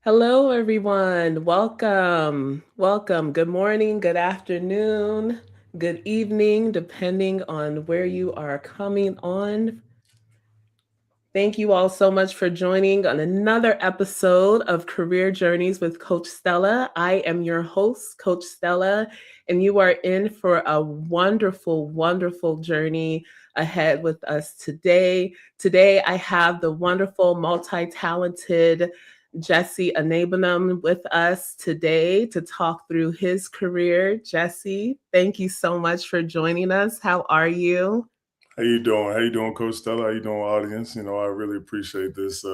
Hello, everyone. Welcome. Welcome. Good morning, good afternoon, good evening, depending on where you are coming on. Thank you all so much for joining on another episode of Career Journeys with Coach Stella. I am your host, Coach Stella, and you are in for a wonderful, wonderful journey ahead with us today. Today, I have the wonderful, multi talented Jesse Anabanum with us today to talk through his career. Jesse, thank you so much for joining us. How are you? How you doing? How you doing, Coach Stella? How you doing, audience? I really appreciate this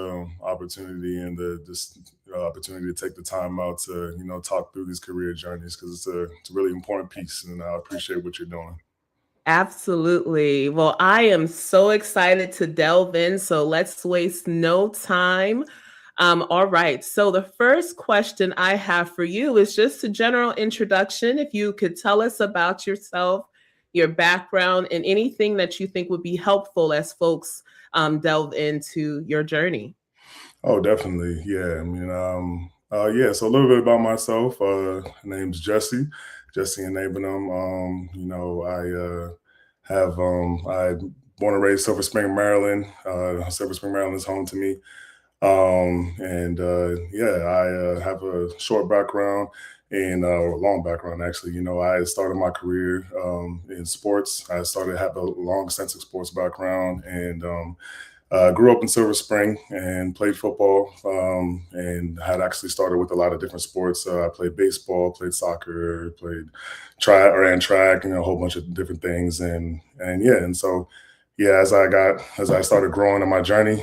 opportunity and this opportunity to take the time out to talk through these career journeys because it's a really important piece, and I appreciate what you're doing. Absolutely. Well, I am so excited to delve in. So let's waste no time. All right. So the first question I have for you is just a general introduction. If you could tell us about yourself, your background, and anything that you think would be helpful as folks delve into your journey. Oh, definitely. Yeah. Yeah. So a little bit about myself. Name's Jesse and Abenham. I born and raised Silver Spring, Maryland. Silver Spring, Maryland is home to me. And Yeah, I have a short background and or a long background actually. I started my career in sports. I started have a long, extensive sports background and grew up in Silver Spring and played football and had actually started with a lot of different sports. I played baseball, played soccer, ran track, a whole bunch of different things. And yeah, and so yeah, as I started growing in my journey,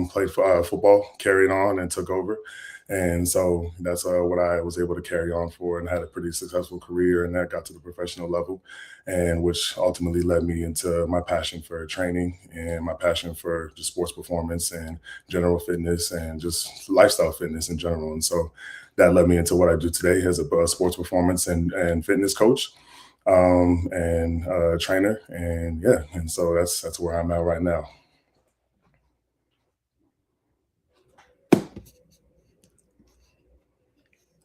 played football, carried on, and took over. And so that's what I was able to carry on for, and had a pretty successful career, and that got to the professional level, and which ultimately led me into my passion for training and my passion for just sports performance and general fitness and just lifestyle fitness in general. And so that led me into what I do today as a sports performance and fitness coach and trainer. And yeah, and so that's where I'm at right now.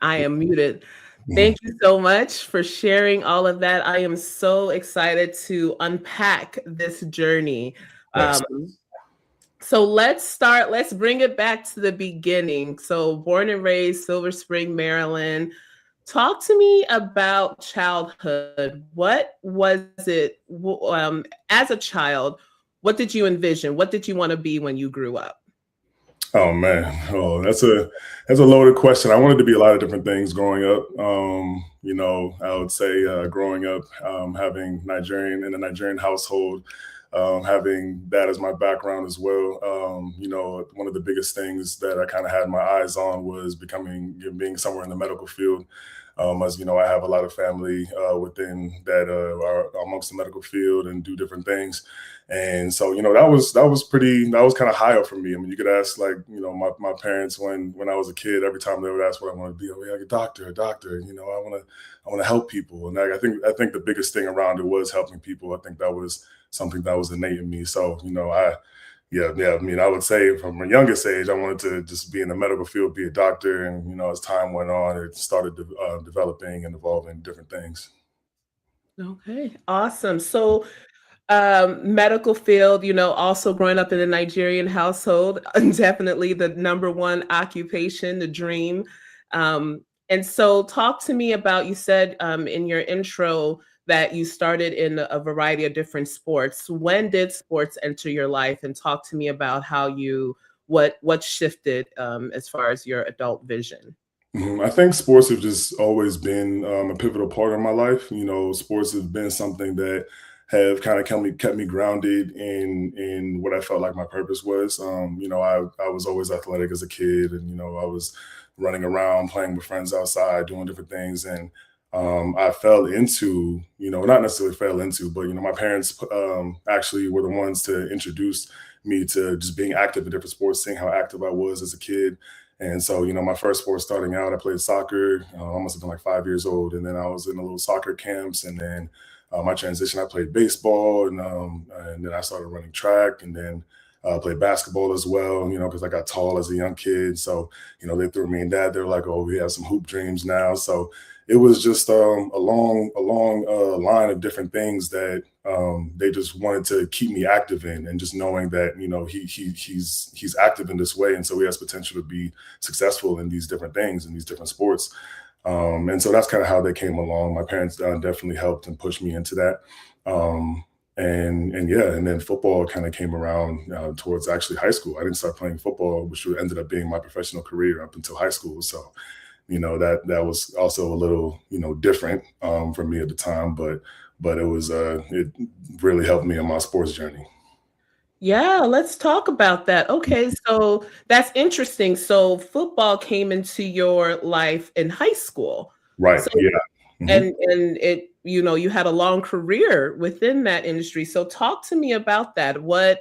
I am muted. Mhm. Thank you so much for sharing all of that. I am so excited to unpack this journey. Yes. Um, so let's start, let's bring it back to the beginning. So, born and raised Silver Spring, Maryland. Talk to me about childhood. What was it as a child? What did you envision? What did you want to be when you grew up? Oh man, that's a loaded question. I wanted to be a lot of different things growing up. I would say growing up, having Nigerian in a Nigerian household, having that as my background as well. One of the biggest things that I kind of had my eyes on was being somewhere in the medical field. As you know, I have a lot of family within that are amongst the medical field and do different things. And so, that was kind of high up for me. I mean, you could ask like, my parents when I was a kid, every time they would ask what I want to be, like a doctor, I want to help people. And I think the biggest thing around it was helping people. I think that was something that was innate in me. So, yeah. I mean, I would say from a youngest age, I wanted to just be in the medical field, be a doctor. And, as time went on, it started developing and evolving different things. Okay, awesome. So, medical field, also growing up in a Nigerian household, definitely the number one occupation, the dream. And so, talk to me about, you said in your intro that you started in a variety of different sports. When did sports enter your life? And talk to me about how what shifted as far as your adult vision. I think sports have just always been a pivotal part of my life. Sports have been something that have kind of kept me grounded in what I felt like my purpose was. I was always athletic as a kid, and I was running around playing with friends outside, doing different things, and I fell into, not necessarily fell into, but my parents actually were the ones to introduce me to just being active in different sports, seeing how active I was as a kid. And so, my first sport starting out, I played soccer. I must have been like 5 years old, and then I was in a little soccer camps. And then my transition, I played baseball, and then I started running track, and then played basketball as well, because I got tall as a young kid. So, they threw me and dad. They were like, "Oh, we have some hoop dreams now." So it was just a long line of different things that they just wanted to keep me active in, and just knowing that he's active in this way, and so he has potential to be successful in these different things, in these different sports. And so that's kind of how they came along. My parents definitely helped and pushed me into that. Um, and yeah, and then football kind of came around towards actually high school. I didn't start playing football, which ended up being my professional career up until high school. So that was also a little different for me at the time, but it really helped me in my sports journey. Yeah, let's talk about that. Okay, so that's interesting. So football came into your life in high school. Right. So Yeah. Mhm. and it, you had a long career within that industry. So talk to me about that. What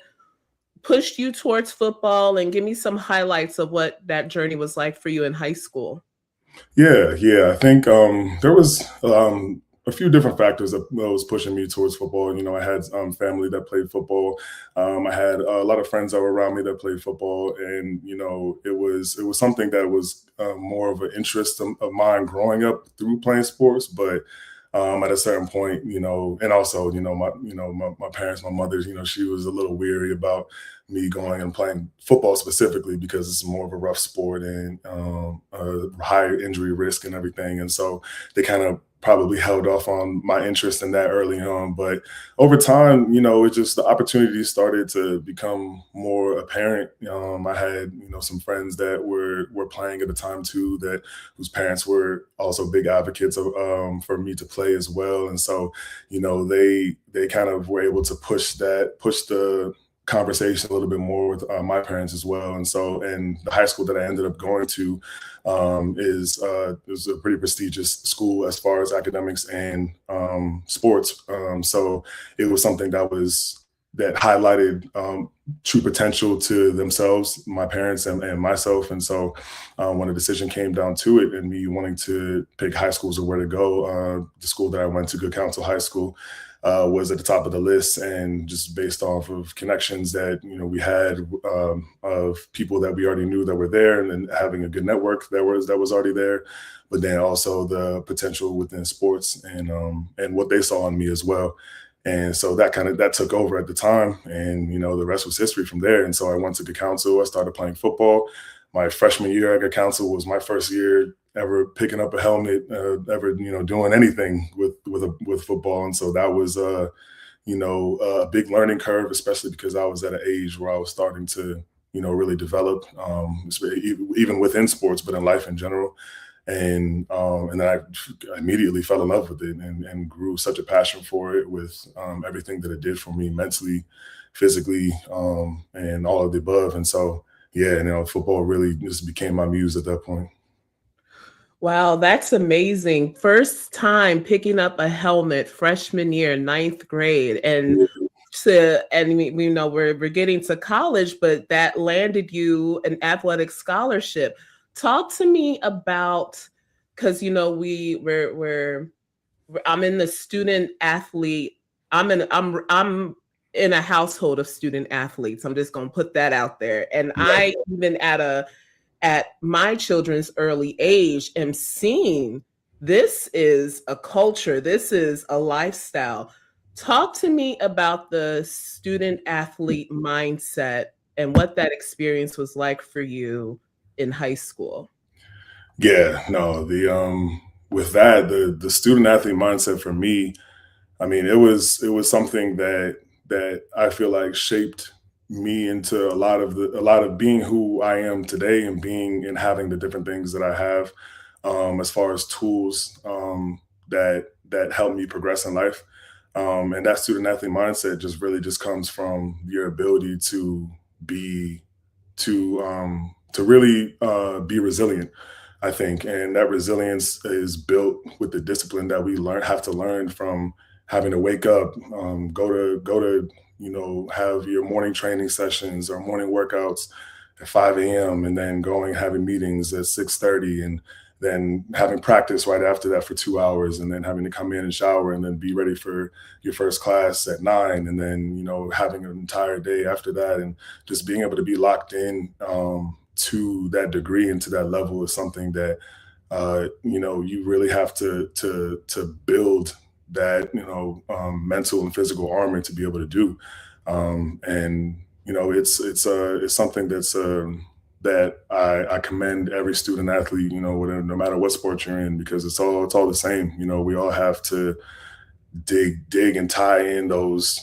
pushed you towards football, and give me some highlights of what that journey was like for you in high school. Yeah, yeah. I think there was a few different factors that was pushing me towards football. I had family that played football. I had a lot of friends that were around me that played football, and it was something that was more of an interest of mine growing up through playing sports. But at a certain point, and also, my parents, my mother, she was a little weary about me going and playing football specifically because it's more of a rough sport and higher injury risk and everything. And so they kind of probably held off on my interest in that early on. But over time, it just the opportunities started to become more apparent. I had some friends that were playing at the time too, that whose parents were also big advocates for me to play as well. And so they kind of were able to push the conversation a little bit more with my parents as well. And so, and the high school that I ended up going to is a pretty prestigious school as far as academics and sports. So it was something that highlighted true potential to themselves, my parents and myself. And so when the decision came down to it and me wanting to pick high schools or where to go, the school that I went to, Good Counsel High School, was at the top of the list, and just based off of connections that we had of people that we already knew that were there, and then having a good network that was already there, but then also the potential within sports and what they saw in me as well. And so that took over at the time, and the rest was history from there. And so I went to Good Counsel. I started playing football. My freshman year at Good Counsel was my first year ever picking up a helmet, ever doing anything with football. And so that was a big learning curve, especially because I was at an age where I was starting to really develop, even within sports, but in life in general. And then I immediately fell in love with it, and grew such a passion for it, with everything that it did for me mentally, physically, and all of the above. And so yeah, football really just became my muse at that point. Wow, that's amazing. First time picking up a helmet freshman year, ninth grade. We know we're getting to college, but that landed you an athletic scholarship. Talk to me about, because I'm in the student athlete. I'm in a household of student athletes. I'm just gonna put that out there. And Right. I, even at my children's early age, am seeing this is a culture, this is a lifestyle. Talk to me about the student athlete mindset and what that experience was like for you in high school. Yeah, no, the with that, the student athlete mindset for me, I mean, it was something that I feel like shaped me into a lot of being who I am today, and being and having the different things that I have, as far as tools, that help me progress in life. And that student athlete mindset just really just comes from your ability be to really be resilient, I think. And that resilience is built with the discipline that we have to learn from having to wake up, go to have your morning training sessions or morning workouts at 5 a.m., and then going having meetings at 6:30, then having practice right after that for 2 hours, and then having to come in and shower and then be ready for your first class at 9, and then having an entire day after that, and just being able to be locked in to that degree and to that level is something that you really have to build that mental and physical armor to be able to do. And it's something that I commend every student athlete, no matter what sport you're in, because it's all the same. We all have to dig and tie in those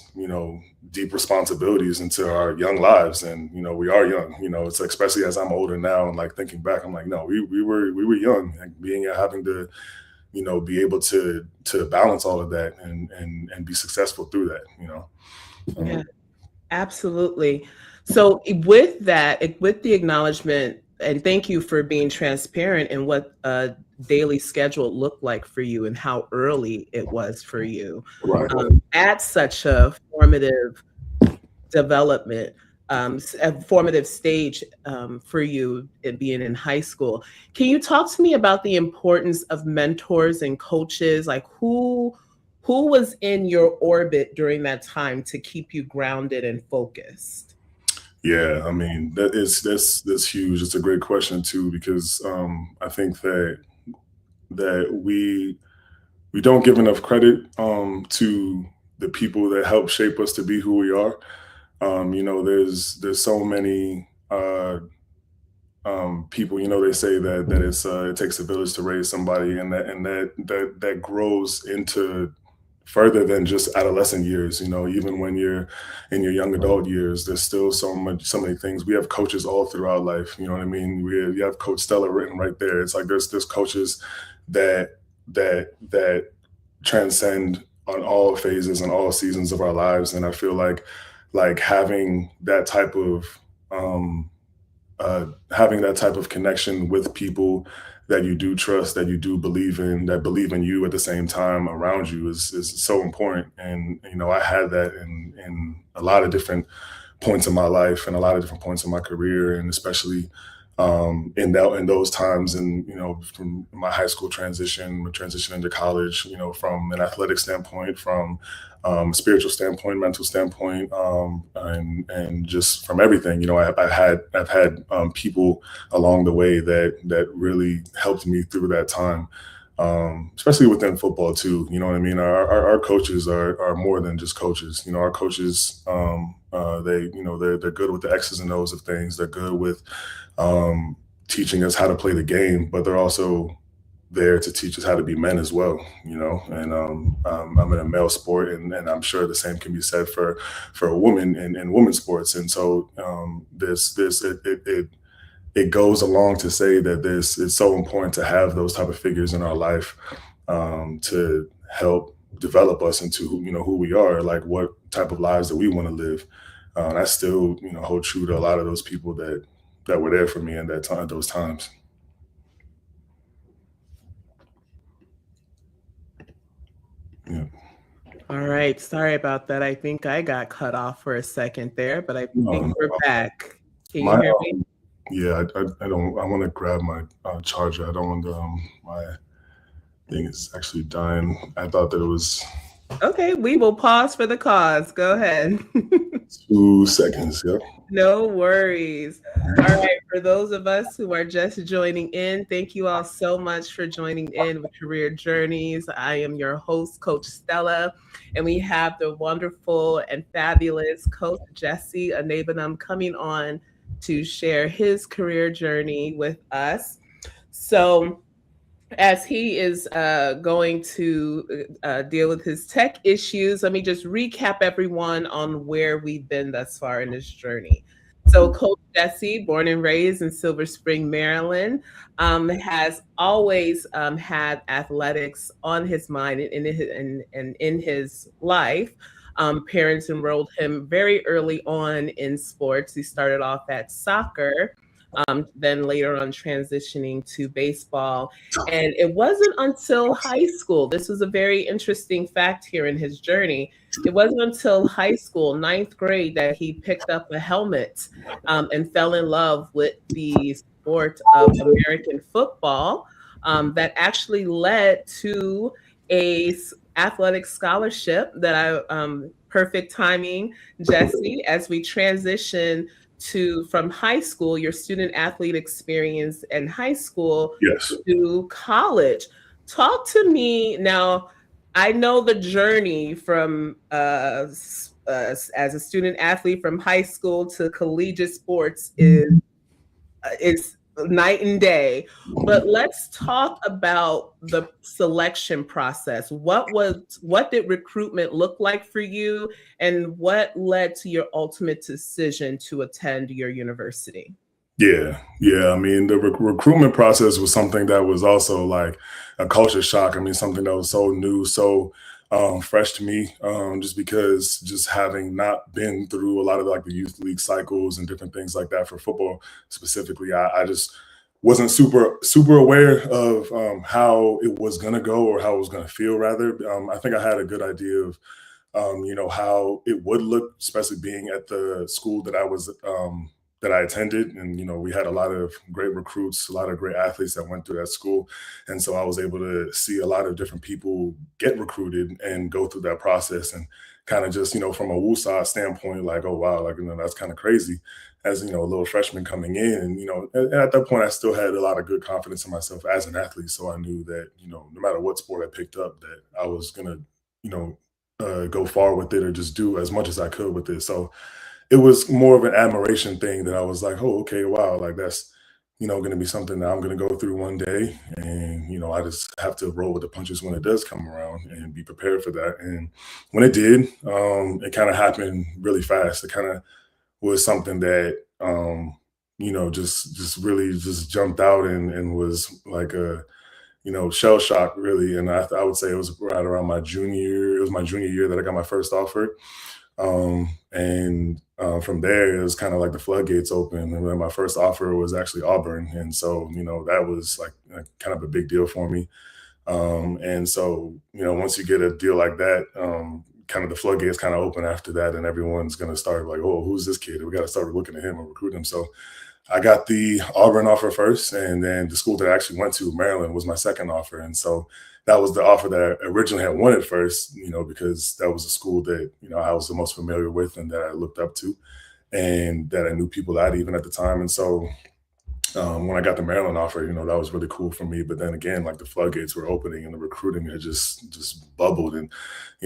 deep responsibilities into our young lives. And we are young. It's like, especially as I'm older now and like thinking back, I'm like, no, we were young, and having to be able to balance all of that and be successful through that. Yeah, um, absolutely. So with that, with the acknowledgement, and thank you for being transparent in what a daily schedule looked like for you and how early it was for you, right. at such a formative development, a formative stage, for you in being in high school. Can you talk to me about the importance of mentors and coaches? Like who was in your orbit during that time to keep you grounded and focused? Yeah, I mean, that's huge. It's a great question too, because I think that we don't give enough credit to the people that help shape us to be who we are. There's so many people. They say that it takes a village to raise somebody, and that grows into further than just adolescent years. Even when you're in your young adult years, there's still so many things. We have coaches all throughout life. You know what I mean? You have Coach Stella written right there. It's like there's coaches that that transcend on all phases and all seasons of our lives. And I feel like having that type of connection with people that you do trust, that you do believe in, that believe in you at the same time around you is so important. And I had that in a lot of different points in my life and a lot of different points in my career, and especially in those times, and from my high school transition into college, from an athletic standpoint, from a spiritual standpoint, mental standpoint, and just from everything. I've had people along the way that really helped me through that time. Especially within football too. You know what I mean? Our coaches are more than just coaches. Our coaches, they're good with the X's and O's of things. They're good with teaching us how to play the game, but they're also there to teach us how to be men as well. And I'm in a male sport, and I'm sure the same can be said for a woman in women's sports. And so this it goes along to say that this it's so important to have those type of figures in our life, to help develop us into who we are, like what type of lives that we want to live. And I still hold true to a lot of those people that were there for me in that time, those times. Yeah. All right, sorry about that. I think I got cut off for a second there, but I think No, we're back. Can you my hear me? yeah, I don't. I want to grab my charger. I don't want my thing is actually dying. I thought that it was Okay, we will pause for the cause. Go ahead. 2 seconds. Yeah. No worries. All right, for those of us who are just joining in, thank you all so much for joining in with Career Journeys. I am your host, Coach Stella, and we have the wonderful and fabulous Coach Jesse Anabanam coming on to share his career journey with us. So, as he is going to deal with his tech issues, let me just recap everyone on where we've been thus far in this journey. So, Coach Jesse, born and raised in Silver Spring, Maryland, has always had athletics on his mind and in his life. Parents enrolled him very early on in sports. He started off at soccer, then later on transitioning to baseball. And it wasn't until high school, this was a very interesting fact here in his journey. It wasn't until high school, ninth grade, that he picked up a helmet, and fell in love with the sport of American football. that actually led to athletic scholarship that perfect timing, Jesse, as we transition to from high school, your student athlete experience in high school Yes. to college. Talk to me now. I know the journey from as a student athlete from high school to collegiate sports is night and day. But let's talk about the selection process. What did recruitment look like for you, and what led to your ultimate decision to attend your university? Yeah, yeah. I mean, the recruitment process was something that was also like a culture shock. I mean, something that was so new, so fresh to me, just because just having not been through a lot of like the youth league cycles and different things like that for football specifically, I just wasn't super aware of how it was gonna go or how it was gonna feel. Rather, I think I had a good idea of how it would look, especially being at the school that I attended. And, we had a lot of great recruits, a lot of great athletes that went through that school. And so I was able to see a lot of different people get recruited and go through that process and kind of just, from a Woosah standpoint, like, oh, wow, like, that's kind of crazy as, a little freshman coming in. And, and at that point, I still had a lot of good confidence in myself as an athlete. So I knew that, no matter what sport I picked up, that I was going to, you know, go far with it or just do as much as I could with it. So it was more of an admiration thing that I was like, oh, okay, wow, like that's, going to be something that I'm going to go through one day. And, I just have to roll with the punches when it does come around and be prepared for that. And when it did, it kind of happened really fast. It kind of was something that, just really just jumped out and was like a, shell shock really. And I would say it was right around my junior year. It was my junior year that I got my first offer. And from there, it was kind of like the floodgates open. And then my first offer was actually Auburn. And so, that was like kind of a big deal for me. And so, once you get a deal like that, kind of the floodgates kind of open after that. And everyone's going to start like, oh, who's this kid? We got to start looking at him and recruit him. So I got the Auburn offer first, and then the school that I actually went to, Maryland, was my second offer. And so that was the offer that I originally had wanted first, because that was a school that, I was the most familiar with and that I looked up to and that I knew people at even at the time. And so when I got the Maryland offer, that was really cool for me. But then again, like the floodgates were opening and the recruiting had just bubbled. And,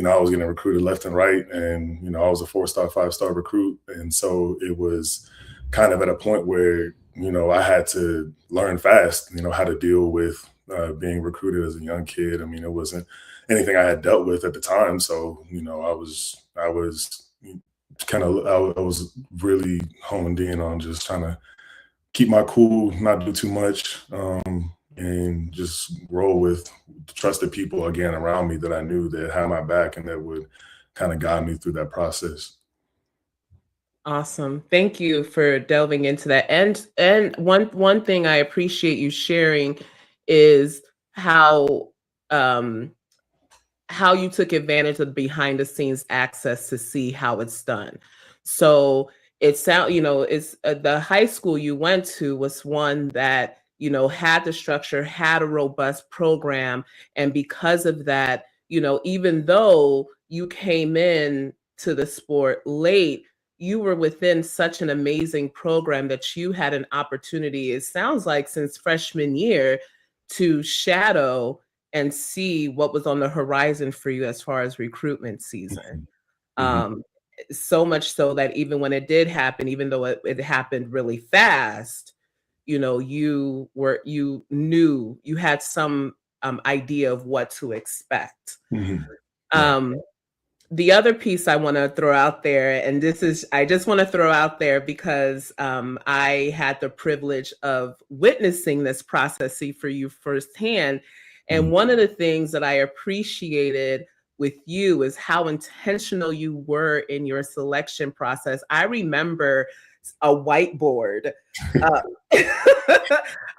I was getting recruited left and right. And, I was a 4-star, 5-star recruit. And so it was kind of at a point where, I had to learn fast, how to deal with being recruited as a young kid. I mean, it wasn't anything I had dealt with at the time. So, I was I was really honed in on just trying to keep my cool, not do too much, and just roll with trusted people again around me that I knew that had my back and that would kind of guide me through that process. Awesome. Thank you for delving into that. And one thing I appreciate you sharing is how um how you took advantage of behind the scenes access to see how it's done. So it sound it's the high school you went to was one that had the structure, had a robust program, and because of that, even though you came in to the sport late, you were within such an amazing program that you had an opportunity, it sounds like since freshman year, to shadow and see what was on the horizon for you as far as recruitment season. Mhm. Um, so much so that even when it did happen, even though it happened really fast, you knew you had some idea of what to expect. Mhm. Right. Um, the other piece I want to throw out there, and I just want to throw out there because I had the privilege of witnessing this process see for you firsthand. And Mhm. one of the things that I appreciated with you is how intentional you were in your selection process. I remember a whiteboard. Uh,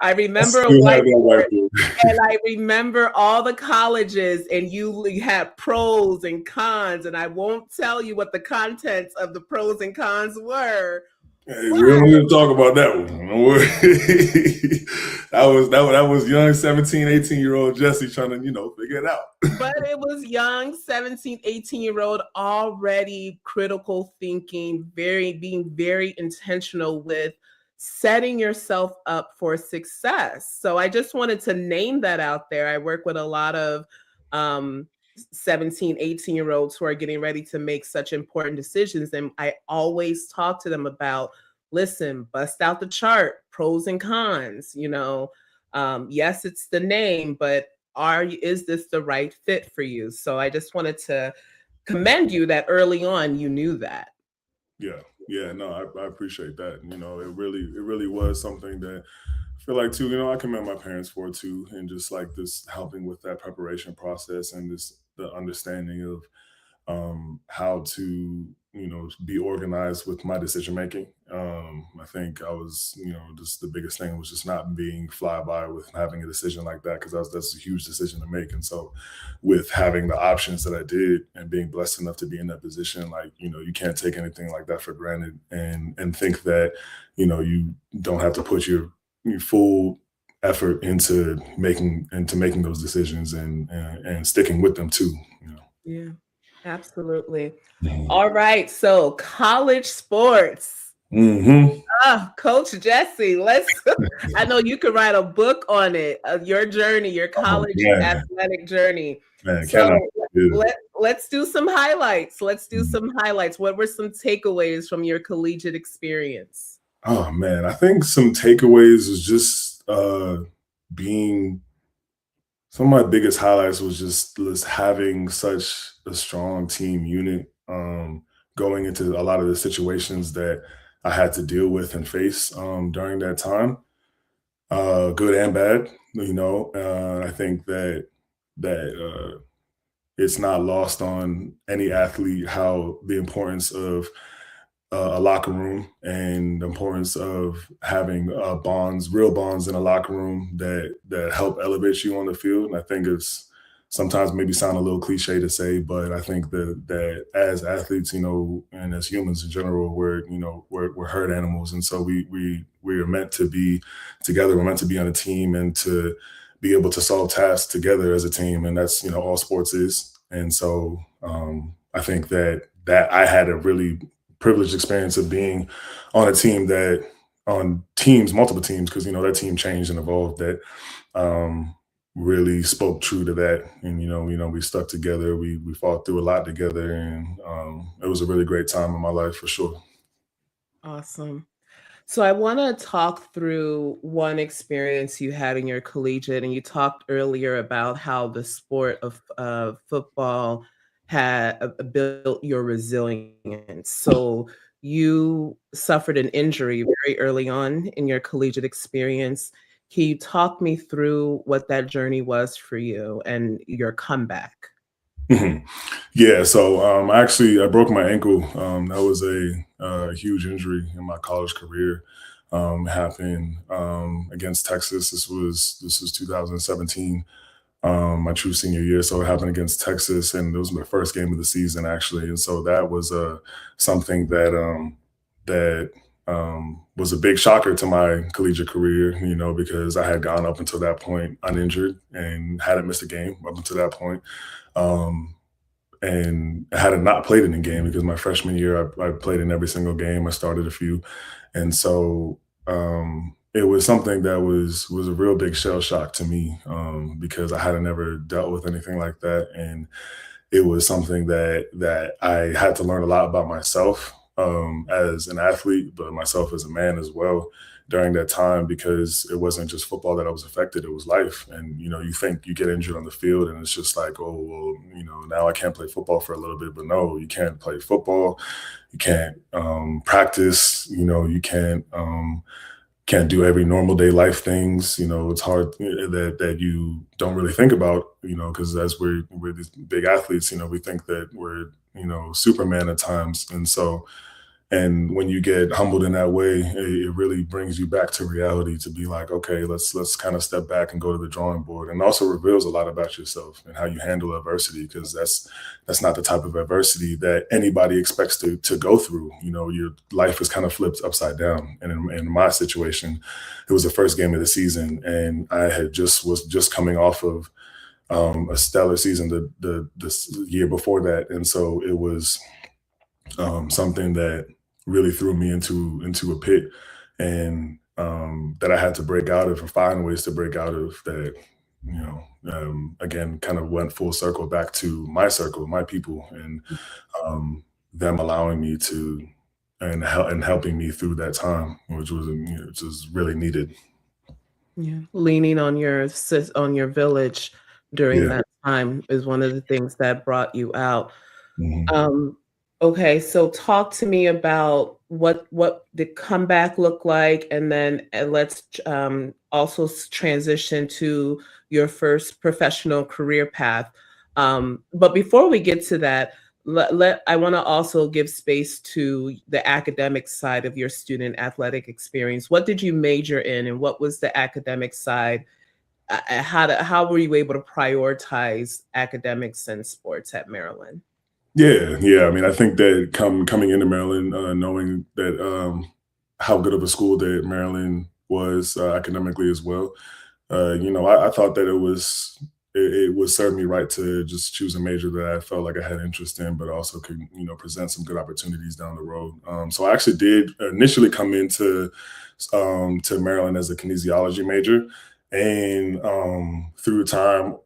I I remember a still have that whiteboard, whiteboard. and I remember all the colleges, and you had pros and cons, and I won't tell you what the contents of the pros and cons were, Hey, we don't need to talk about that one. Don't worry. That was young 17, 18-year-old Jesse trying to, figure it out. But it was young 17, 18-year-old, already critical thinking, being very intentional with setting yourself up for success. So I just wanted to name that out there. I work with a lot of um 17, 18-year-olds who are getting ready to make such important decisions. And I always talk to them about, listen, bust out the chart, pros and cons, yes, it's the name, but is this the right fit for you? So I just wanted to commend you that early on you knew that. Yeah, yeah, no, I appreciate that. It really was something that I feel like too. I commend my parents for it too, and just like this helping with that preparation process and this the understanding of how to be organized with my decision making. I think I was just the biggest thing was just not being fly by with having a decision like that because that's a huge decision to make. And so with having the options that I did and being blessed enough to be in that position, like you can't take anything like that for granted and think that you don't have to put your full effort into making those decisions and sticking with them too. Yeah, absolutely. Mhm. All right, so college sports. Mhm. Coach Jesse, let's I know you could write a book on it, your journey, your Oh college man, athletic journey. man, So can I? Yeah. let's do some highlights. Let's do some highlights. What were some takeaways from your collegiate experience? Oh man, I think some takeaways is just being some of my biggest highlights was having such a strong team unit, going into a lot of the situations that I had to deal with and face during that time, good and bad. I think that it's not lost on any athlete how the importance of a locker room and the importance of having bonds, real bonds in a locker room that help elevate you on the field. And I think it's sometimes maybe sound a little cliche to say, but I think that as athletes, and as humans in general, we're herd animals, and so we are meant to be together. We're meant to be on a team and to be able to solve tasks together as a team, and that's all sports is. And so I think that I had a really privileged experience of being on a team that on teams, multiple teams, because that team changed and evolved. That um, really spoke true to that, and we stuck together. We fought through a lot together, and it was a really great time in my life for sure. Awesome. So I want to talk through one experience you had in your collegiate, and you talked earlier about how the sport of football had built your resilience. So you suffered an injury very early on in your collegiate experience. Can you talk me through what that journey was for you and your comeback? Mhm. Yeah, so actually, I broke my ankle. That was a huge injury in my college career. Happened against Texas. This was 2017, my true senior year. So it happened against Texas, and it was my first game of the season actually. And so that was something that was a big shocker to my collegiate career. Because I had gone up until that point uninjured and hadn't missed a game up until that point. Um, and I had not played in a game because my freshman year I played in every single game. I started a few, and so it was something that was a real big shell shock to me because I hadn't ever dealt with anything like that, and it was something that I had to learn a lot about myself as an athlete, but myself as a man as well during that time because it wasn't just football that I was affected; it was life. And you think you get injured on the field, and it's just like, oh well, now I can't play football for a little bit, but no, you can't play football, you can't practice, you can't do every normal day life things. It's hard that you don't really think about, because as we're these big athletes, we think that we're Superman at times, and so And when you get humbled in that way, it really brings you back to reality to be like, okay, let's kind of step back and go to the drawing board, and also reveals a lot about yourself and how you handle adversity, because that's not the type of adversity that anybody expects to go through. You know, your life is kind of flipped upside down. And in my situation, it was the first game of the season, and I had just coming off of a stellar season the year before that, and so it was something that really threw me into a pit, and that I had to break out of, or find ways to break out of that. You know, again, kind of went full circle back to my circle, my people, and them allowing me to and helping me through that time, which was, which was really needed. Yeah, leaning on on your village during Yeah. that time is one of the things that brought you out. Mhm. Um, okay, so talk to me about what the comeback looked like, and then let's also transition to your first professional career path. But before we get to that, I want to also give space to the academic side of your student athletic experience. What did you major in, and what was the academic side? How were you able to prioritize academics and sports at Maryland? Yeah, yeah. I mean, I think that coming into Maryland, knowing that how good of a school that Maryland was academically as well, I thought that it would serve me right to just choose a major that I felt like I had interest in, but also could, present some good opportunities down the road. So I actually did initially come into to Maryland as a kinesiology major, and through time,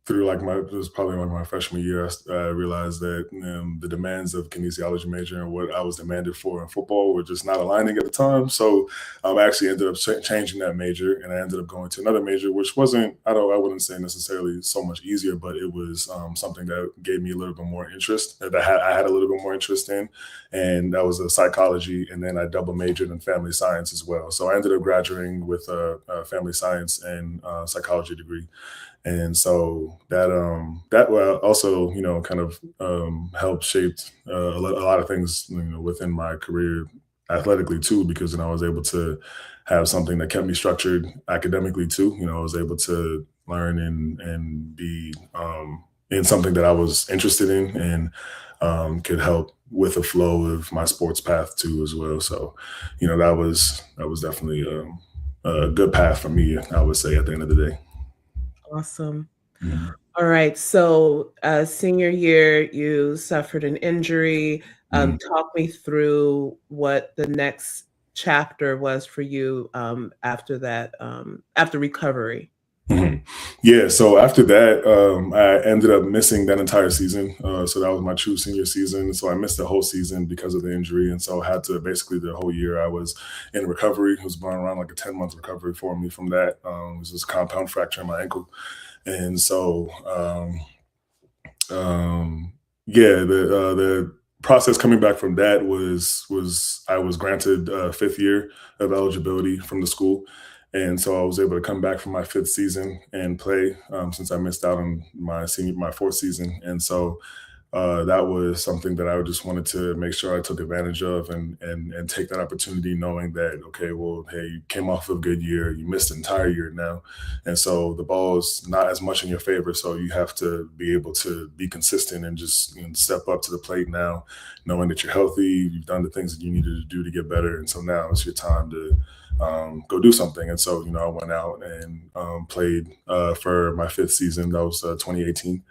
through like it was probably like my freshman year, I realized that the demands of kinesiology major and what I was demanded for in football were just not aligning at the time. So I actually ended up changing that major, and I ended up going to another major, which wasn't, I wouldn't say necessarily so much easier, but it was something that gave me a little bit more interest, that I had a little bit more interest in, and that was a psychology. And then I double majored in family science as well. So I ended up graduating with a family science and psychology degree, and so that also, kind of helped shaped a lot of things, within my career athletically too, because then I was able to have something that kept me structured academically too. I was able to learn and be in something that I was interested in, and could help with the flow of my sports path too as well. So, that was definitely a good path for me, I would say, at the end of the day. Awesome. Mhm. All right. So, senior year, you suffered an injury. Mhm. Talk me through what the next chapter was for you after that, after recovery. Mhm. Yeah, so after that, I ended up missing that entire season. So that was my true senior season. So I missed the whole season because of the injury, and so I had to basically the whole year I was in recovery. It was going around like a 10-month recovery for me from that. It was this compound fracture in my ankle, and so um, yeah, the process coming back from that was I was granted fifth year of eligibility from the school, and so I was able to come back from my fifth season and play, since I missed out on my fourth season. And so that was something that I just wanted to make sure I took advantage of, and take that opportunity, knowing that, okay, well, hey, you came off of a good year, you missed the entire year now, and so the ball is not as much in your favor. So you have to be able to be consistent and just, step up to the plate now, knowing that you're healthy, you've done the things that you needed to do to get better, and so now it's your time to go do something. And so, I went out and played for my fifth season. That was 2018,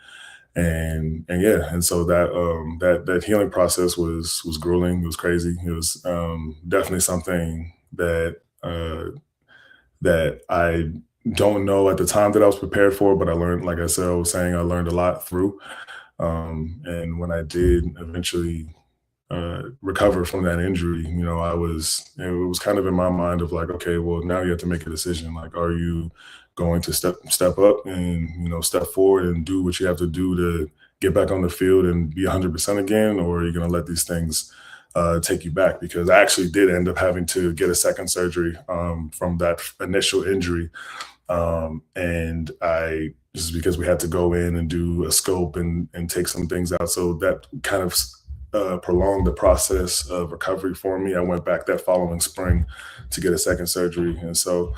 and yeah, and so that healing process was grueling. It was crazy. It was definitely something that I don't know at the time that I was prepared for, but I learned, like I said, I was saying, I learned a lot through. And when I did eventually recover from that injury, it was kind of in my mind of like, okay, well, now you have to make a decision. Like, are you going to step up and, step forward and do what you have to do to get back on the field and be 100% again, or are you going to let these things take you back? Because I actually did end up having to get a second surgery from that initial injury, and I just because we had to go in and do a scope and take some things out, so that kind of prolonged the process of recovery for me. I went back that following spring to get a second surgery, and so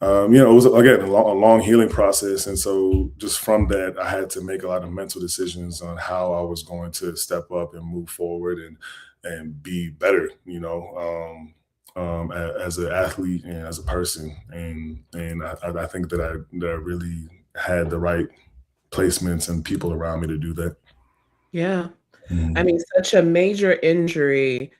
it was again a long healing process. And so just from that, I had to make a lot of mental decisions on how I was going to step up and move forward and be better. As an athlete and as a person, and I think that I really had the right placements and people around me to do that. Yeah. I Mhm. mean, such a major injury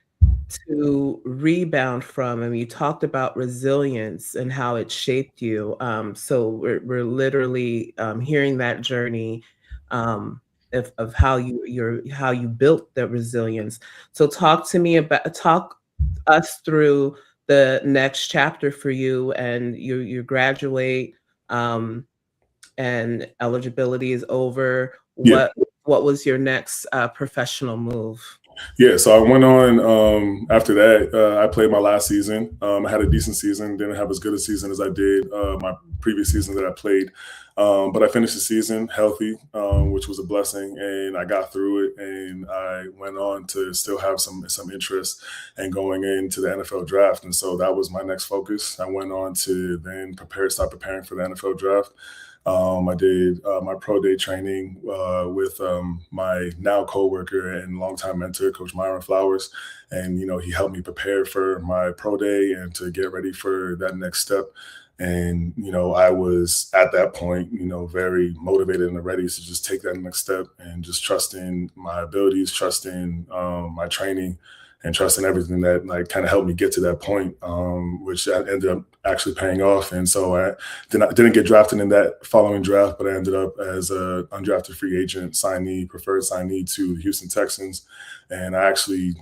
to rebound from. I mean, you talked about resilience and how it shaped you. So we're literally hearing that journey of how how you built the resilience. So talk us through the next chapter for you, and you graduate, um, and eligibility is over. Yeah. What was your next professional move? Yeah, so I went on after that. I played my last season. I had a decent season, didn't have as good a season as I did my previous season that I played. But I finished the season healthy, which was a blessing, and I got through it. And I went on to still have some interest in going into the NFL draft, and so that was my next focus. I went on to then start preparing for the NFL draft. I did my pro day training with my now coworker and longtime mentor, Coach Myron Flowers, and he helped me prepare for my pro day and to get ready for that next step. And I was at that point, very motivated and ready to just take that next step and just trusting my abilities, trusting my training, and trusting everything that like kind of helped me get to that point, which ended up actually paying off. And so I didn't get drafted in that following draft, but I ended up as a undrafted free agent signee, preferred signee to the Houston Texans. And I actually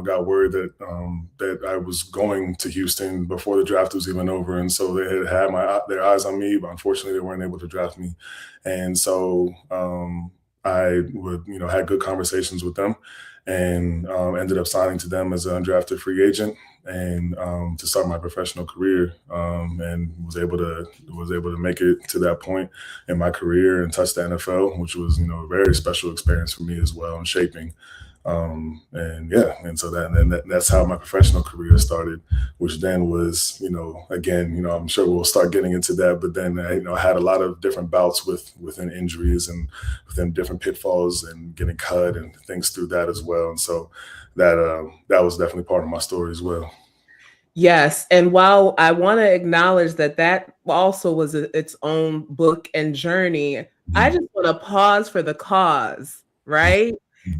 got word that I was going to Houston before the draft was even over, and so they had their eyes on me, but unfortunately they weren't able to draft me. And so I would had good conversations with them, and ended up signing to them as an undrafted free agent, and to start my professional career, and was able to make it to that point in my career and touch the NFL, which was a very special experience for me as well and shaping. And yeah, and so that's how my professional career started, which then was again I'm sure we'll start getting into that, but then I had a lot of different bouts within injuries and within different pitfalls and getting cut and things through that as well. And so that was definitely part of my story as well. Yes, and while I wanna acknowledge that that also was its own book and journey, I Mhm. just wanna pause for the cause, right?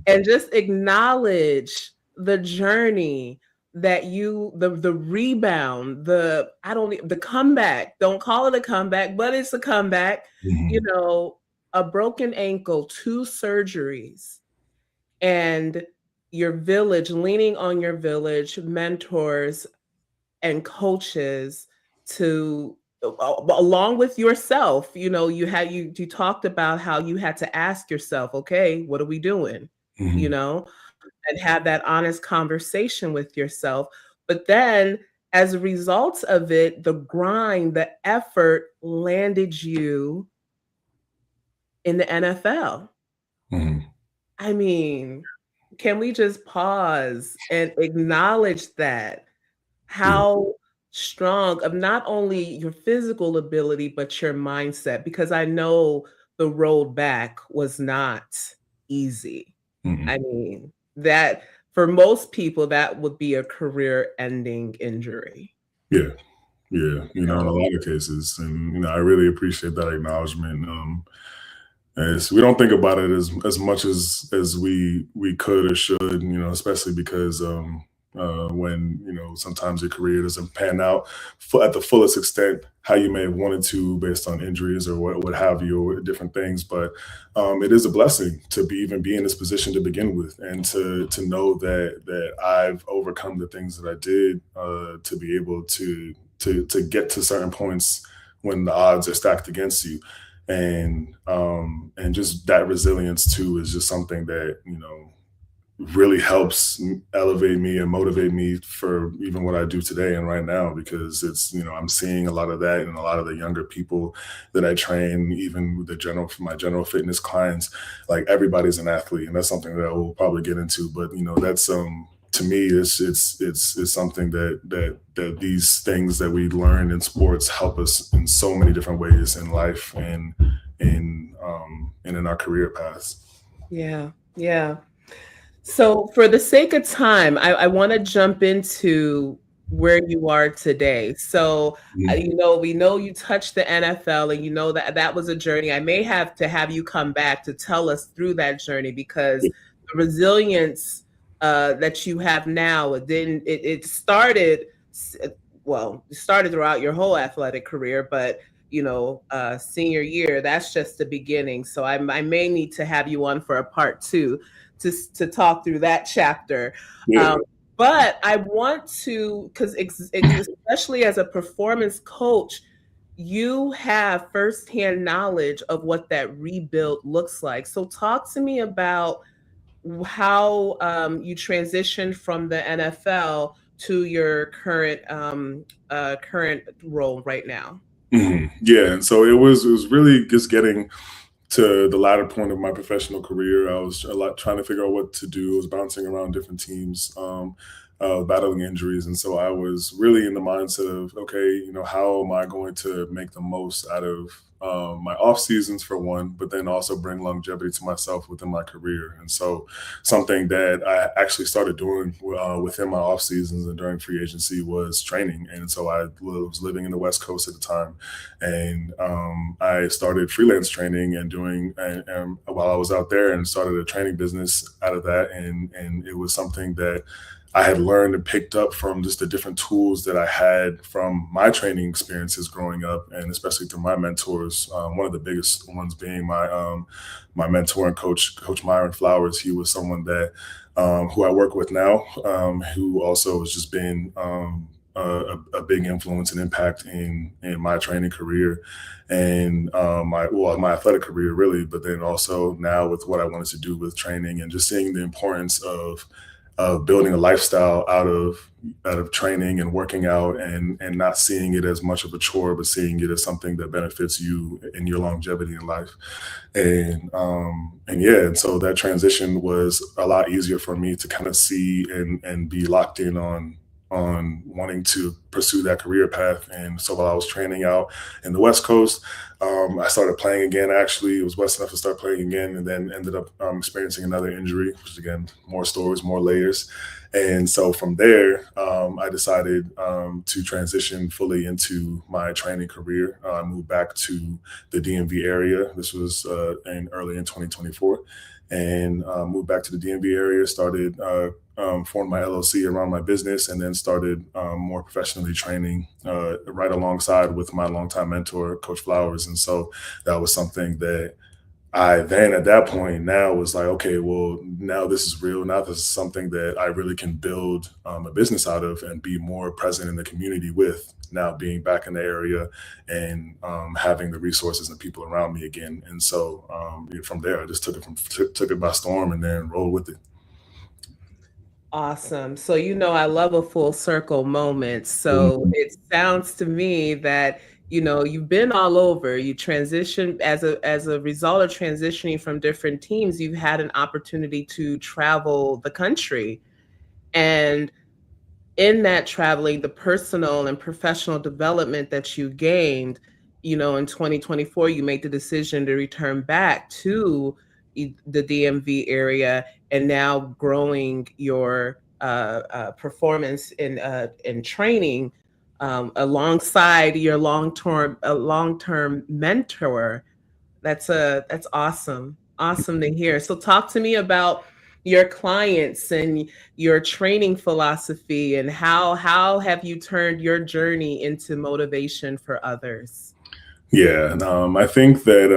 And just acknowledge the journey that the rebound, the comeback, don't call it a comeback, but it's a comeback, you Mhm. know, a broken ankle, 2 surgeries, and your village, leaning on your village, mentors, and coaches to along with yourself. You talked about how you had to ask yourself, okay, what are we doing, you Mhm. know and have that honest conversation with yourself. But then, as a result of it, the grind, the effort landed you in the NFL. Mhm. I mean, can we just pause and acknowledge that? Yeah. How strong of not only your physical ability, but your mindset, because I know the road back was not easy. I Mhm. mean, that for most people, that would be a career-ending injury, Yeah. Yeah. you In a know? lot of cases, and I really appreciate that acknowledgement. As we don't think about it as much as we could or should, especially because when sometimes your career doesn't pan out at the fullest extent how you may have wanted to based on injuries or what have you or different things. But it is a blessing to even be in this position to begin with, and to know that I've overcome the things that I did to be able to get to certain points when the odds are stacked against you. And just that resilience too is just something that really helps elevate me and motivate me for even what I do today and right now, because it's, I'm seeing a lot of that in a lot of the younger people that I train, even with my general fitness clients. Like, everybody's an athlete, and that's something that we'll probably get into. But that's to me, it's something that these things that we learn in sports help us in so many different ways in life, and in our career paths. Yeah, yeah. So, for the sake of time, I want to jump into where you are today. So, Mhm. we know you touched the NFL, and that that was a journey. I may have to have you come back to tell us through that journey, because the resilience that you have now, it started, well, it started throughout your whole athletic career, but senior year, that's just the beginning. So, I may need to have you on for a part two to talk through that chapter. Yeah. Um, but I want to, because especially as a performance coach, you have firsthand knowledge of what that rebuild looks like. So talk to me about how you transitioned from the NFL to your current role right now. Yeah, and so it was really just getting to the latter point of my professional career. I was a lot trying to figure out what to do. I was bouncing around different teams, battling injuries, and so I was really in the mindset of, okay, how am I going to make the most out of my off seasons, for one, but then also bring longevity to myself within my career. And so, something that I actually started doing within my off seasons and during free agency was training. And so I was living in the West Coast at the time, and I started freelance training and doing, and while I was out there, and started a training business out of that. And it was something that I had learned and picked up from just the different tools that I had from my training experiences growing up, and especially through my mentors. One of the biggest ones being my mentor and Coach Myron Flowers. He was someone that who I work with now, who also has just been a big influence and impact in my training career, and my athletic career, really. But then also now with what I wanted to do with training, and just seeing the importance of building a lifestyle out of training and working out, and not seeing it as much of a chore, but seeing it as something that benefits you in your longevity in life. And yeah, and so that transition was a lot easier for me to kind of see and be locked in on wanting to pursue that career path. And so while I was training out in the West Coast, I started playing again. Actually, it was West enough to start playing again, and then ended up experiencing another injury, which is, again, more stories, more layers. And so from there, I decided to transition fully into my training career. I moved back to the DMV area. This was early in 2024, and moved back to the DMV area. Started formed my LLC around my business, and then started more professionally training right alongside with my longtime mentor, Coach Flowers. And so that was something that I then, at that point, now was like, okay, well, now this is real. Now this is something that I really can build a business out of and be more present in the community with. Now being back in the area, and having the resources and people around me again. And so from there, I just took it by storm, and then rolled with it. Awesome. So, I love a full circle moment. So Mhm. it sounds to me that, you've been all over. You transitioned as a result of transitioning from different teams, you've had an opportunity to travel the country. And in that traveling, the personal and professional development that you gained, in 2024, you made the decision to return back to the DMV area, and now growing your performance in training alongside your long term mentor. That's awesome. Awesome to hear. So talk to me about your clients and your training philosophy, and how have you turned your journey into motivation for others? Yeah, and I think that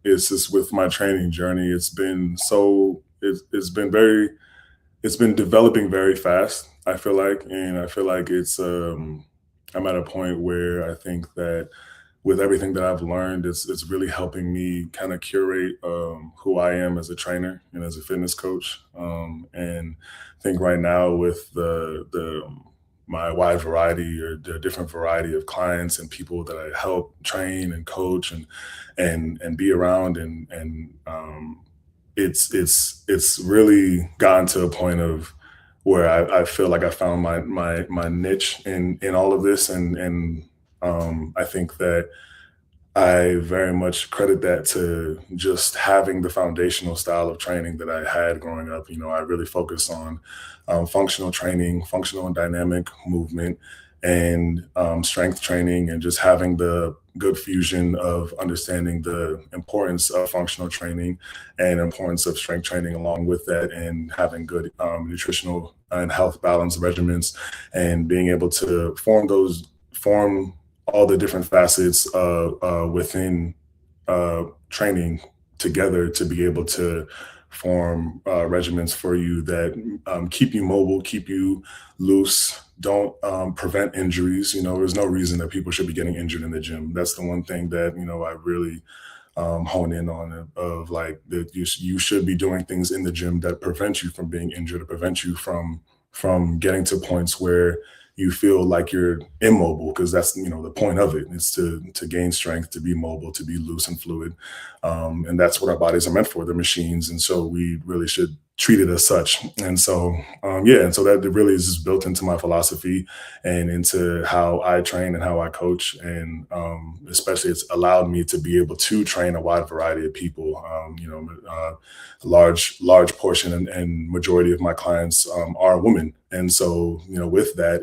it's just with my training journey. It's been developing very fast. I feel like, and I feel like I'm at a point where I think that with everything that I've learned, it's really helping me kind of curate who I am as a trainer and as a fitness coach. And I think right now with the my wide variety or the different variety of clients and people that I help train and coach and be around and it's really gotten to a point of where I feel like I found my niche in all of this and I think that I very much credit that to just having the foundational style of training that I had growing up. You know, I really focus on functional training, functional and dynamic movement, and strength training, and just having the good fusion of understanding the importance of functional training and importance of strength training along with that, and having good nutritional and health balance regimens, and being able to form all the different facets within training together to be able to form regimens for you that keep you mobile, keep you loose, don't prevent injuries. You know, there's no reason that people should be getting injured in the gym. That's the one thing that, you know, I really hone in on of like that you should be doing things in the gym that prevent you from being injured or prevent you from getting to points where you feel like you're immobile, because that's, you know, the point of it is to gain strength, to be mobile, to be loose and fluid, and that's what our bodies are meant for. They're machines, and so we really should treat it as such. And so yeah, and so that really is just built into my philosophy and into how I train and how I coach, and especially it's allowed me to be able to train a wide variety of people. You know, large portion and majority of my clients are women, and so, you know, with that,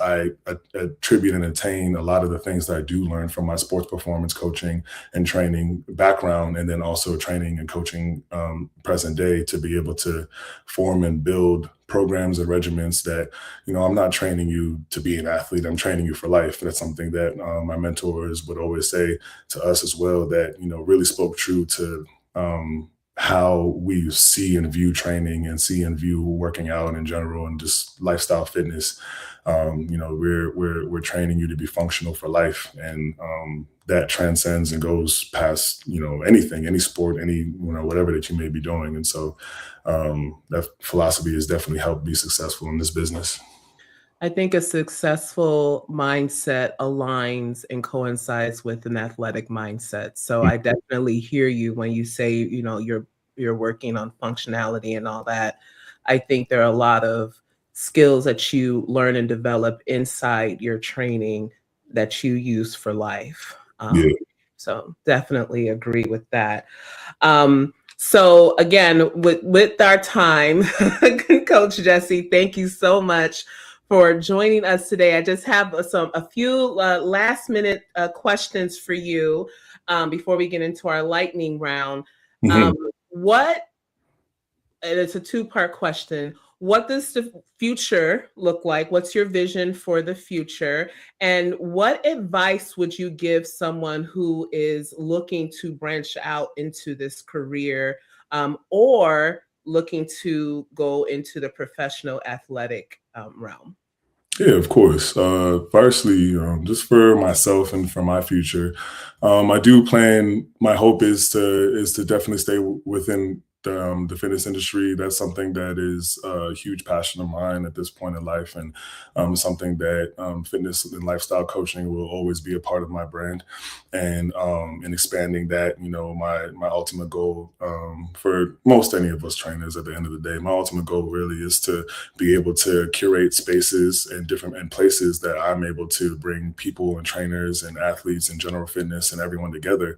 I attribute and attain a lot of the things that I do learn from my sports performance coaching and training background, and then also training and coaching present day, to be able to form and build programs and regimens that, you know, I'm not training you to be an athlete, I'm training you for life. That's something that my mentors would always say to us as well, that, you know, really spoke true to how we see and view training and see and view working out in general and just lifestyle fitness. You know, we're training you to be functional for life, and that transcends and goes past, you know, anything, any sport, any, you know, whatever that you may be doing. And so that philosophy has definitely helped be successful in this business. I think a successful mindset aligns and coincides with an athletic mindset. So I definitely hear you when you say, you know, you're working on functionality and all that. I think there are a lot of skills that you learn and develop inside your training that you use for life. Yeah. So definitely agree with that. So again, with our time, Coach Jesse, thank you so much for joining us today. I just have a few last minute questions for you before we get into our lightning round. Um, Mhm. what and it's a two-part question. What does the future look like? What's your vision for the future? And what advice would you give someone who is looking to branch out into this career, or looking to go into the professional athletic realm? Yeah, of course. Firstly, just for myself and for my future, I do plan. My hope is to definitely stay within the fitness industry. That's something that is a huge passion of mine at this point in life, and something that fitness and lifestyle coaching will always be a part of my brand. And expanding that, you know, my ultimate goal, for most any of us trainers, at the end of the day, my ultimate goal really is to be able to curate spaces and different and places that I'm able to bring people and trainers and athletes and general fitness and everyone together,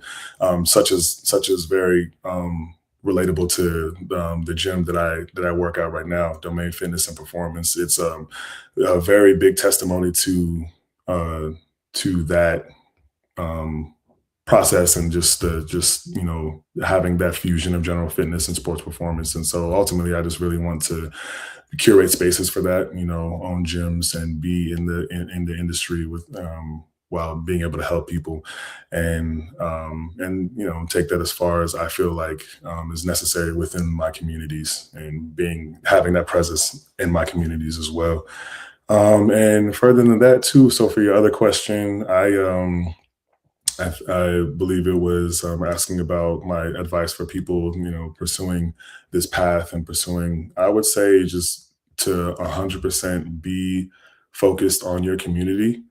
such as very relatable to the gym that I work out right now, Domain Fitness and Performance. It's a very big testimony uh, to that um, process, and just, you know, having that fusion of general fitness and sports performance. And so ultimately, I just really want to curate spaces for that, you know, own gyms and be in the industry with while being able to help people, and you know, take that as far as I feel like is necessary within my communities, and being having that presence in my communities as well. And further than that too. So for your other question, I believe it was asking about my advice for people, pursuing this path and pursuing. I would say just to 100% be focused on your community,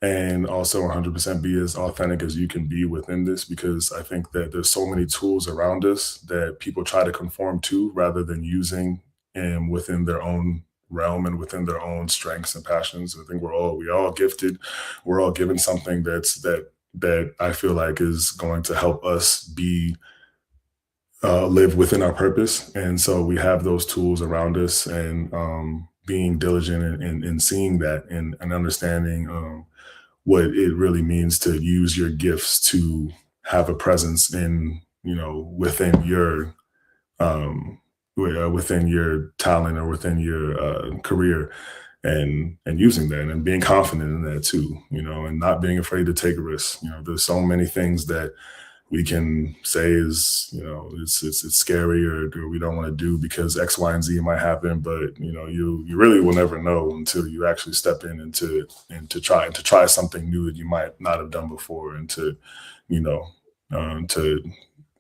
and also 100% be as authentic as you can be within this, because I think that there's so many tools around us that people try to conform to rather than using and within their own realm and within their own strengths and passions. I think we all gifted, we're all given something that I feel like is going to help us be live within our purpose. And so we have those tools around us, and being diligent in seeing that, and understanding what it really means to use your gifts to have a presence in, within your within your talent or within your career, and using that and being confident in that too, and not being afraid to take a risk. There's so many things that we can say is, it's scary, or we don't want to do because X, Y, and Z might happen. But you really will never know until you actually step in and to try something new that you might not have done before, and you know to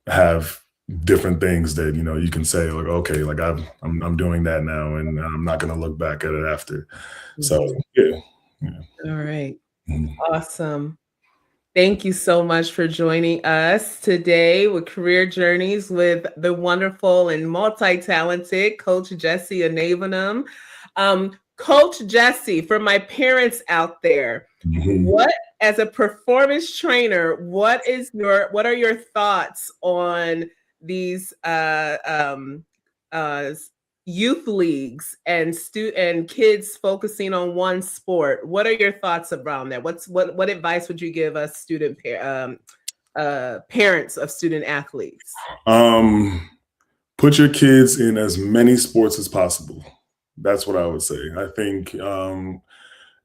have different things that you can say, like, okay, like I'm doing that now, and I'm not going to look back at it after. So Mhm. yeah, yeah. All right. Mhm. Awesome. Thank you so much for joining us today with Career Journeys with the wonderful and multi-talented Coach Jesse Anavenham. Coach Jesse, for my parents out there, Mhm. what as a performance trainer, what are your thoughts on these uh, youth leagues and and kids focusing on one sport? What are your thoughts around that? What advice would you give us parents of student athletes? um Put your kids in as many sports as possible. That's what I would say. I think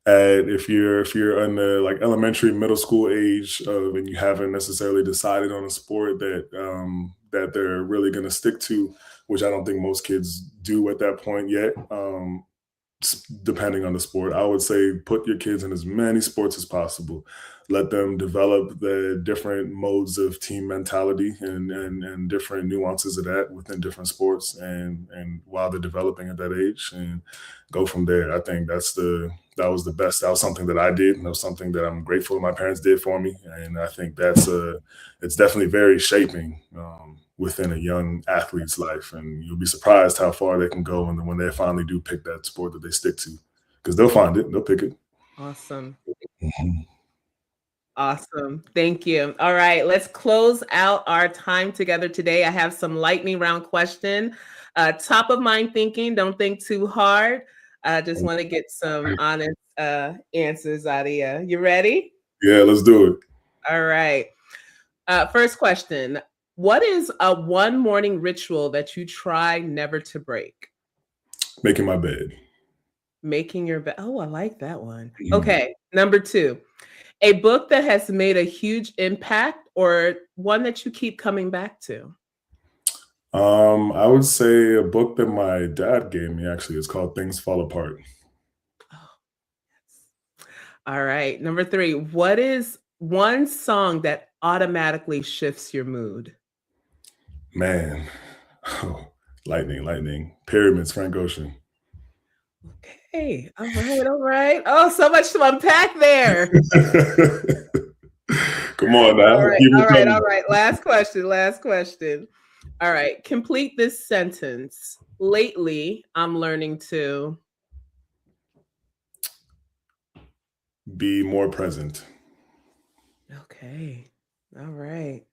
if you're in the like elementary, middle school age, and you haven't necessarily decided on a sport that they're really going to stick to, which I don't think most kids do at that point yet. Depending on the sport, I would say put your kids in as many sports as possible. Let them develop the different modes of team mentality, and different nuances of that within different sports, and while they're developing at that age, and go from there. I think that was the best. That was something that I did, and that was something that I'm grateful my parents did for me. And I think it's definitely very shaping within a young athlete's life. And you'll be surprised how far they can go, and when they finally do pick that sport that they stick to, because they'll find it, they'll pick it. Awesome. Mhm. Awesome. Thank you. All right, let's close out our time together today. I have some lightning round question. Top of mind thinking, don't think too hard. I just want to get some honest answers out of you. You ready? Yeah, let's do it. All right. First question. What is a one morning ritual that you try never to break? Making my bed. Making your bed. Oh, I like that one. Mhm. Okay. Number two, a book that has made a huge impact or one that you keep coming back to? I would say a book that my dad gave me, actually. It's called Things Fall Apart. Oh, yes. All right. Number three, what is one song that automatically shifts your mood? Man, oh, lightning. Pyramids, Frank Ocean. Okay. All right. All right. Oh, so much to unpack there. Come on All now, right. keep All it right. coming. All right. Last question. Last question. All right. Complete this sentence. Lately, I'm learning to. Be more present. Okay. All right.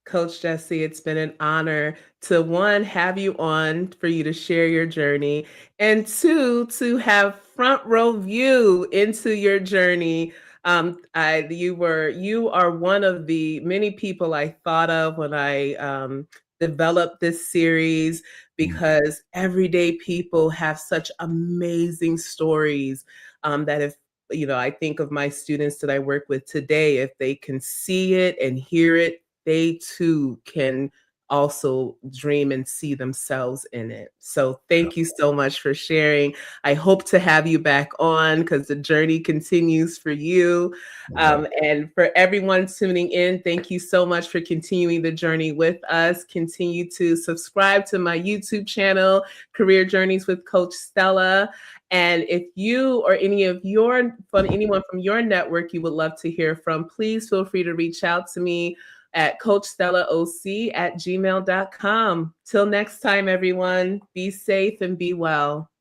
Coach Jesse, it's been an honor to one, have you on for you to share your journey, and two, to have front row view into your journey. You are one of the many people I thought of when I developed this series, Mm. because everyday people have such amazing stories that if I think of my students that I work with today, if they can see it and hear it, they too can also dream and see themselves in it. So thank you so much for sharing. I hope to have you back on because the journey continues for you. Yeah. And for everyone tuning in, thank you so much for continuing the journey with us. Continue to subscribe to my YouTube channel, Career Journeys with Coach Stella. And if you or anyone from your network you would love to hear from, please feel free to reach out to me at coachstellaoc@gmail.com. Till next time, everyone, be safe and be well.